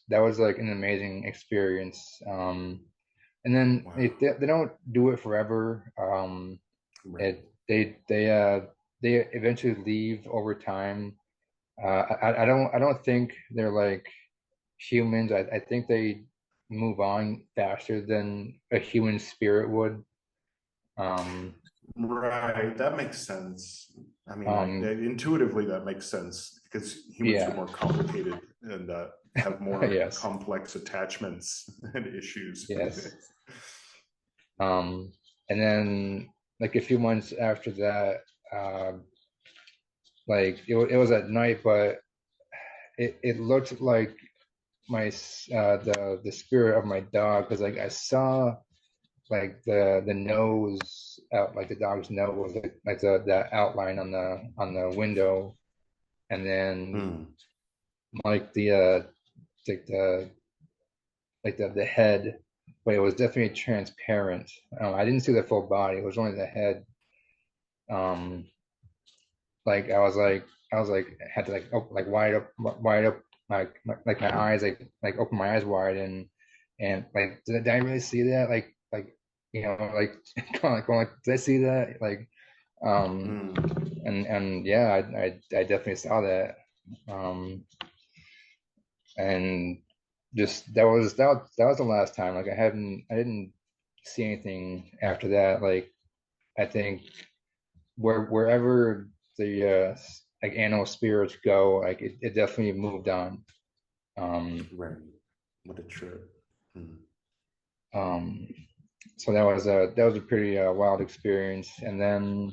that was like an amazing experience. And then Wow. they don't do it forever. Right. It they eventually leave over time. I don't think they're like humans. I think they move on faster than a human spirit would. Um, Right. That makes sense. I mean, um, intuitively that makes sense because humans are yeah, more complicated and have more yes, complex attachments and issues. yes. Um, and then like a few months after that, um, like it was at night, but it looked like the spirit of my dog, because like I saw like the nose out, like the dog's nose, like the outline on the window, and then Hmm. like like the the head, but it was definitely transparent. I didn't see the full body; it was only the head. Um, like I was like had to like wide up, like my eyes, like open my eyes wide, and like did I really see that? Like like going like, did I see that? Like um Hmm. and yeah, I definitely saw that. Um and just that was the last time. Like I didn't see anything after that. Like I think wherever the like animal spirits go, like it definitely moved on. Um, Right. What a trip. Hmm. um, so that was a pretty wild experience. And then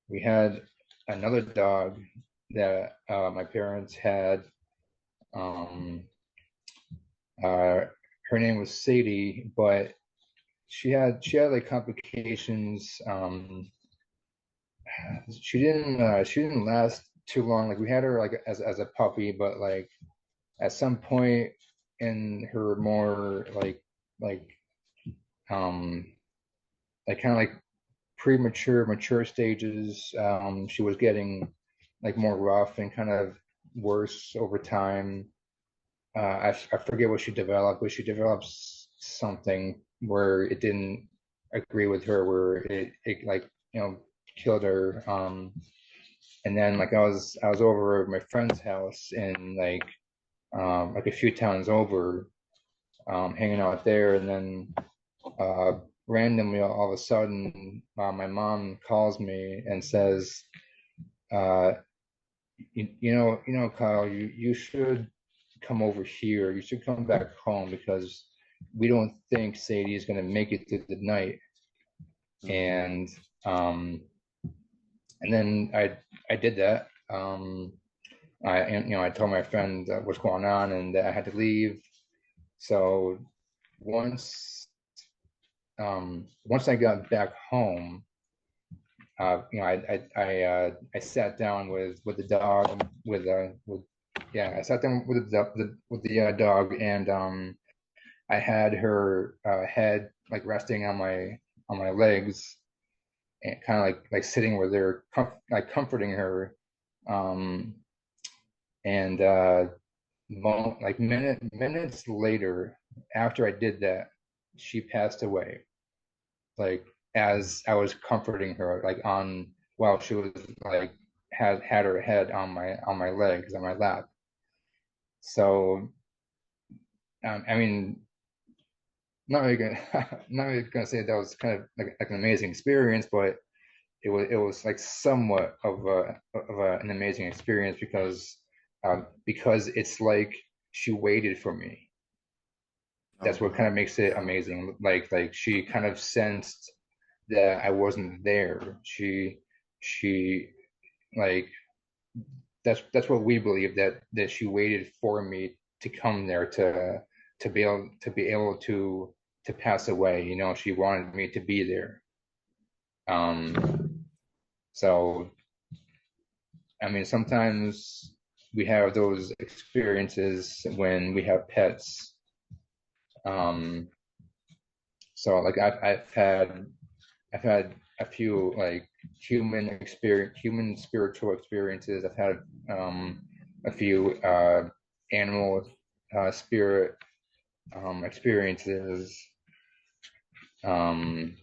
we had another dog that my parents had. Um, uh, Her name was Sadie, but she had like complications. She didn't last too long. Like we had her like as a puppy, but like at some point in her more like um kind of like mature stages, she was getting like more rough and kind of worse over time. I forget what she developed, but she developed something where it didn't agree with her, where it like killed her. And then like I was over at my friend's house in like a few towns over, hanging out there, and then uh, randomly all of a sudden, my mom calls me and says, uh, Kyle, you should come over here. You should come back home because we don't think Sadie is going to make it through the night." Hmm. And um, and then I did that. I told my friend what's going on and that I had to leave. So once once I got back home, I sat down with the dog, with yeah, I sat down with the dog, and I had her head like resting on my legs, and kind of like sitting with her, like comforting her, um, and like minutes later, after I did that, she passed away. Like as I was comforting her, like on while she was like had her head on my legs, on my lap. So I mean, not really gonna not really gonna say that was kind of like an amazing experience, but it was like somewhat an amazing experience because it's like she waited for me. Oh That's what kind of wow. makes it Yeah. amazing. Like she kind of sensed that I wasn't there. She like that's what we believe, that she waited for me to come there to be able to pass away. She wanted me to be there. So I mean, sometimes we have those experiences when we have pets. Um, so like I've had a few like human spiritual experiences. I've had a few animal spirit experiences. Um,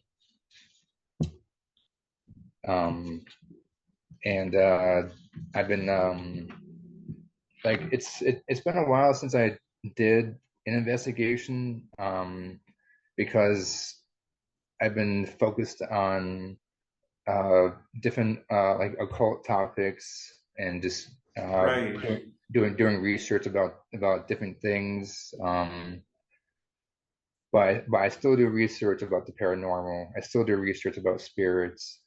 um, and I've been like it's been a while since I did an investigation, because I've been focused on uh, different like occult topics, and just Right. doing research about different things. But I still do research about the paranormal. I still do research about spirits,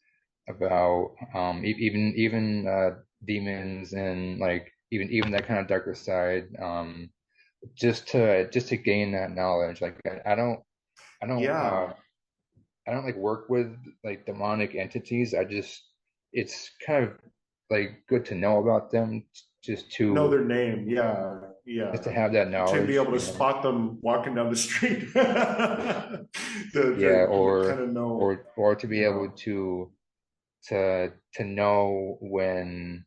about even demons, and like even that kind of darker side. Just to gain that knowledge. Like I don't Yeah. I don't like work with like demonic entities. It's kind of like good to know about them, just Know to their name. Yeah. just Yeah. to have that To be knowledge, able to spot them walking down the street. to yeah, kind or of know, or to be you able know. to know when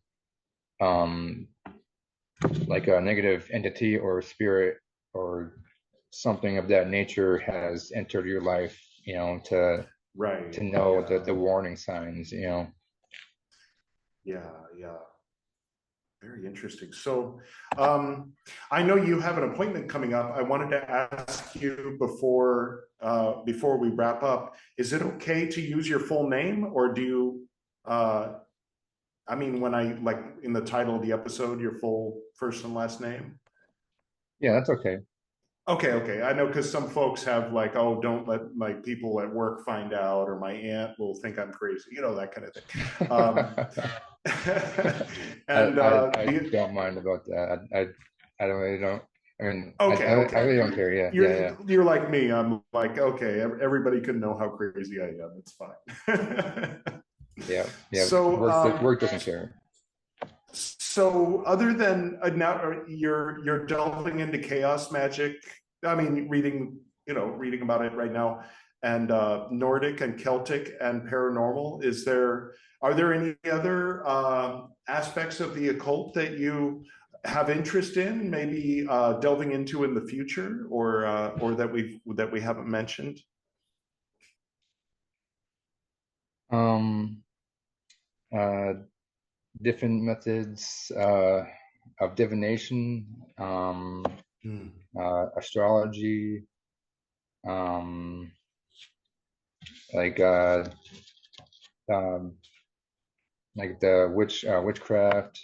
um like a negative entity or spirit or something of that nature has entered your life, to Right. know the Yeah. warning signs. Yeah. Yeah. Very interesting. So, I know you have an appointment coming up. I wanted to ask you before we wrap up. Is it okay to use your full name, or do you? I mean, when I like in the title of the episode, your full first and last name. Yeah, that's okay. Okay, okay. I know because some folks have like, oh, don't let my people at work find out, or my aunt will think I'm crazy, that kind of thing. And I don't mind about that. I don't really don't. I mean, okay, I okay. really don't care. Yeah, yeah, yeah, You're like me. I'm like, okay, everybody can know how crazy I am. It's fine. yeah, yeah. So, Work doesn't care. so other than now, you're delving into chaos magic. I mean, reading about it right now, and Nordic and Celtic and paranormal. Are there any other aspects of the occult that you have interest in, maybe delving into in the future, or that we haven't mentioned? Um, uh, Different methods of divination, Hmm. astrology, um, like um, like the witchcraft,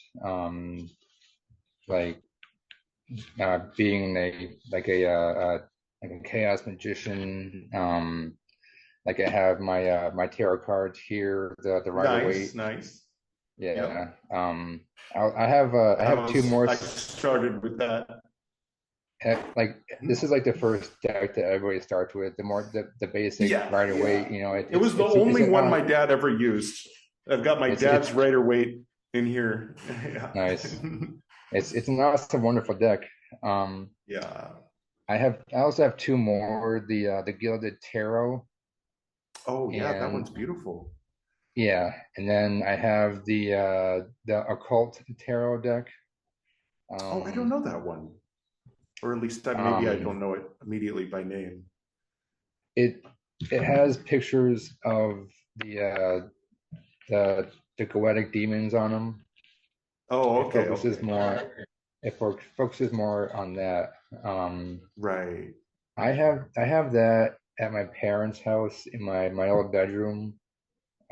like being like a chaos magician. Like I have my tarot cards here, the Rider Nice, Waite. nice. Yep. Yeah. I have two more. I started with that. Like this is like the first deck that everybody starts with. The basic Yeah, Rider yeah. Waite. It was the only one my dad ever used. I've got my It's dad's Rider Waite in here. Yeah. nice. It's an awesome, wonderful deck. Um, Yeah. I also have two more. The Gilded Tarot, Oh, yeah, that and one's beautiful. yeah, and then I have the Occult Tarot deck. Oh, I don't Um, know that one. Or at least maybe I um, don't know it immediately by name. it it has pictures of the the goetic demons on them. Oh, It okay, focuses okay. more focuses more on that. Um, Right. I have that at my parents' house in my old bedroom.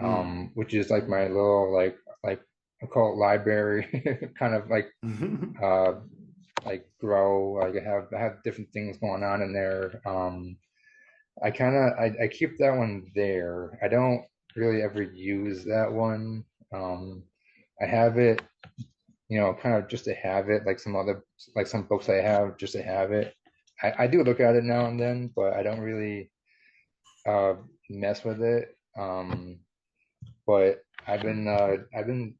Mm. which is like my little like occult library, kind of uh grow. Like I have different things going on in there. I keep that one there. I don't really ever use that one. I have it, kind of just to have it, like some books I have just to have it. I do look at it now and then, but I don't really uh mess with it. But I've been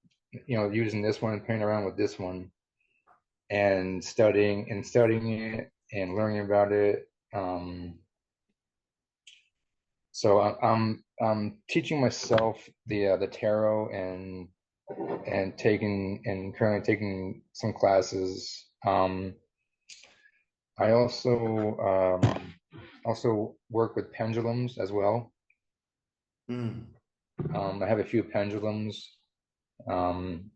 using this one and playing around with this one and studying it and learning about it. So I'm teaching myself the tarot and currently taking some classes. I also work with pendulums as well. Mm. I have a few pendulums, um,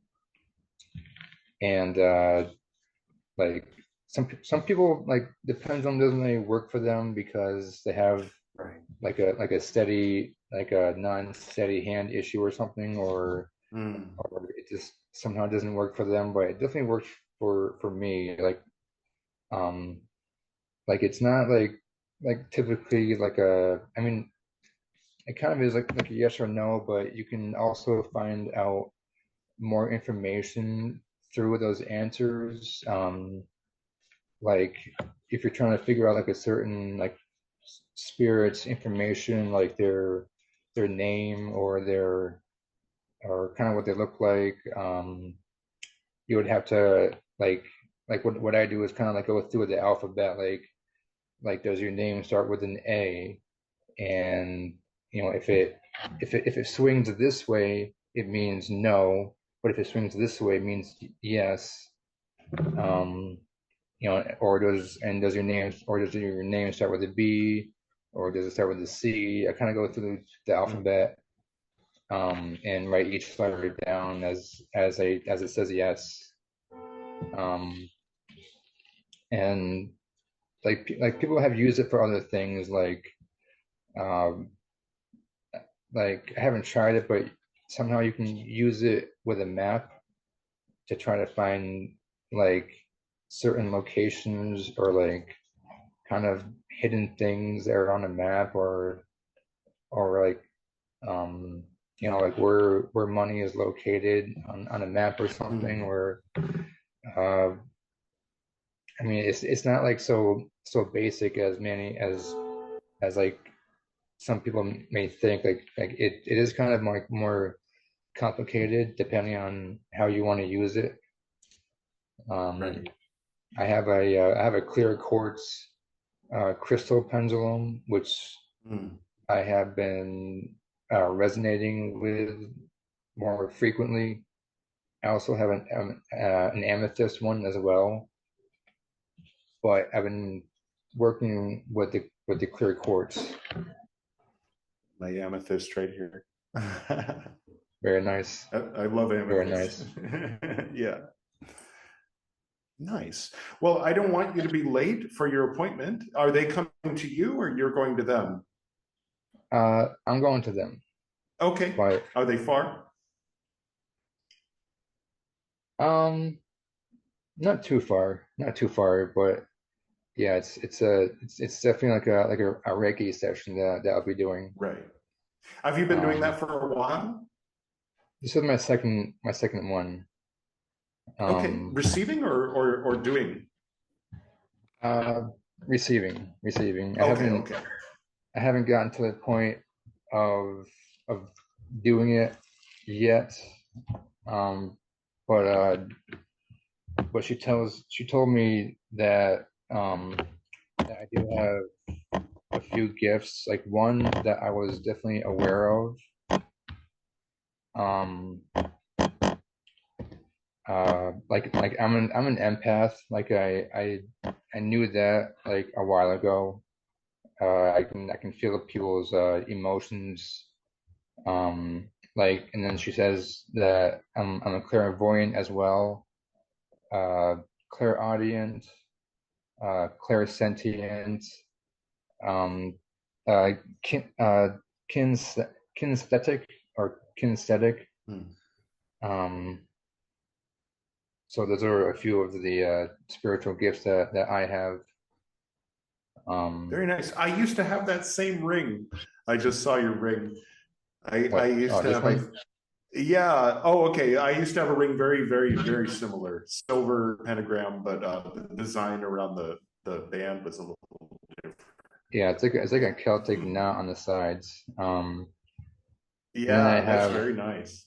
and like some people, like the pendulum doesn't really work for them because they have Right. like a steady, like a non-steady hand issue or something, Mm. or it just somehow doesn't work for them. But it definitely works for me. Um like it's not like typically like a, I mean, it kind of is like a yes or no, but you can also find out more information through those answers. Like if you're trying to figure out like a certain like spirit's information, like their name or their, or kind of what they look like, you would have to like what I do is kind of like go through the alphabet, like does your name start with an A? And if it swings this way, it means no, but if it swings this way, it means yes. Um, does your name start with a B, or does it start with a C? I kind of go through the Mm. alphabet, and write each letter down as it says yes. Um, and like people have used it for other things, um, like I haven't tried it, but somehow you can use it with a map to try to find like certain locations, or like kind of hidden things that are on a map, or like like where money is located on a map or something. Mm. Where uh I mean, it's not like so basic as many as like some people may think. It is kind of more complicated depending on how you want to use it. Um, Right. I have a clear quartz crystal pendulum, which Mm. I have been resonating with more frequently. I also have an amethyst one as well, but I've been working with the clear quartz. My amethyst right here. Very nice, I love very amethyst. nice. Yeah. Nice. Well, I don't want you to be late for your appointment. Are they coming to you or you're going to them? I'm going to them, Okay. but Are they far? um, not too far, but yeah, it's definitely like a Reiki session that I'll be doing. Right. Have you been doing Um, that for a while? this is my second one. Okay. Um, Receiving or doing? uh, receiving. Okay, okay. I haven't gotten to the point of of doing it yet. Um, but she told me that I do have a few gifts, like one that I was definitely aware of. Um, like I'm an empath. Like I knew that like a while ago. I can feel people's emotions. And then she says that I'm a clairvoyant as well, uh, clairaudient, clairsentient, um, uh, kin, uh, kins, kinesthetic. or kinesthetic. Hmm. Um, so those are a few of the spiritual gifts that I have. Very nice. I used to have that same ring. I just saw your ring. I What? used Oh, to this have, one? yeah. Oh, okay. I used to have a ring very, very, very similar. Silver pentagram, but the design around the band was a little different. Yeah, it's like a Celtic knot on the sides. And then I Yeah, that's have very nice.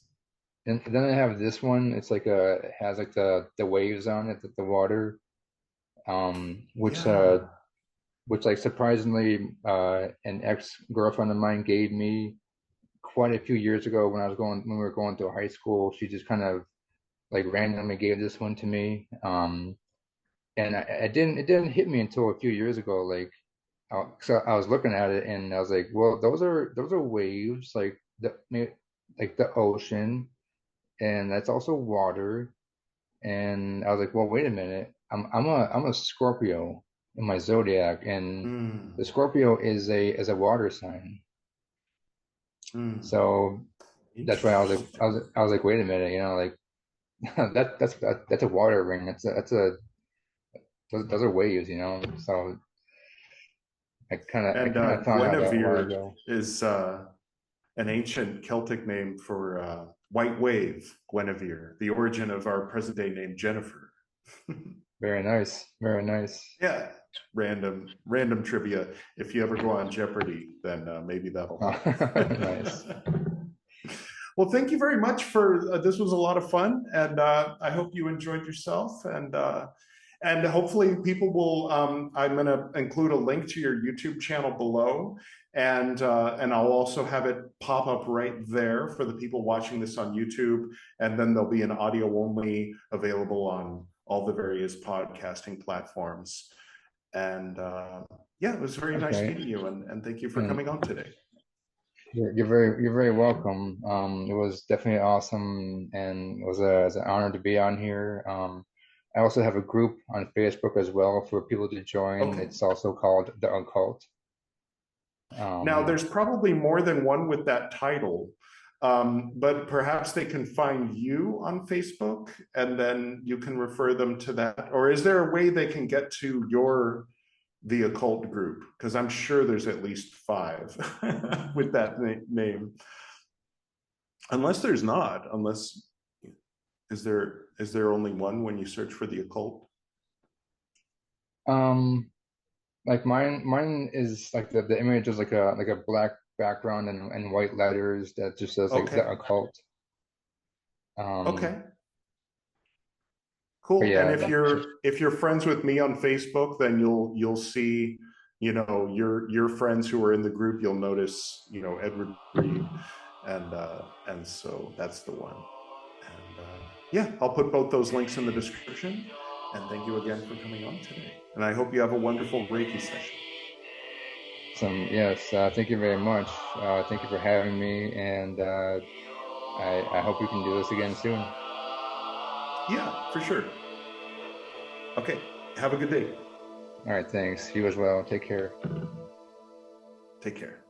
and then I have this one. It's like it has like the waves on it, the water. Um, which uh, Yeah. which like surprisingly, an ex-girlfriend of mine gave me quite a few years ago when we were going through high school. She just kind of like randomly gave this one to me. And it didn't hit me until a few years ago. Like, so I was looking at it and I was like, well, those are waves, like the ocean, and that's also water. And I was like, well, wait a minute. I'm a Scorpio in my zodiac, and the Mm, Scorpio is a water sign. mm. So that's why Interesting. I was like, wait a minute, like that's a water ring. Those are waves. So I And kind of found out that a while Guinevere ago. is an ancient Celtic name for white wave, Guinevere, the origin of our present day name, Jennifer. Very nice, very nice. Yeah, random trivia. If you ever go on Jeopardy, then maybe that'll Oh, help. nice. Well, thank you very much for this was a lot of fun, and I hope you enjoyed yourself. And hopefully, people will. I'm going to include a link to your YouTube channel below, and I'll also have it pop up right there for the people watching this on YouTube. And then there'll be an audio only available on all the various podcasting platforms. And yeah, it was very nice Okay. meeting you, and thank you for And coming on today. you're very welcome. It was definitely awesome, and it's an honor to be on here. I also have a group on Facebook as well for people to join. Okay. It's also called the Occult. Now, Um, there's probably more than one with that title, but perhaps they can find you on Facebook and then you can refer them to that. Or is there a way they can get to the occult group? Because I'm sure there's at least five with that name. Unless there's not, unless is there only one when you search for the occult? um, like mine is like the image is like a black background and white letters that just says like the Okay. Occult. Um, Okay. but Cool. And yeah, if you're friends with me on Facebook, then you'll see, your friends who are in the group, you'll notice, Edward Reed. And so that's the one. And yeah, I'll put both those links in the description. And thank you again for coming on today. And I hope you have a wonderful Reiki session. yes, thank you very much. Thank you for having me, and I hope we can do this again soon. Yeah, for sure. Okay. Have a good day. All right, thanks. You as well. Take care. Take care.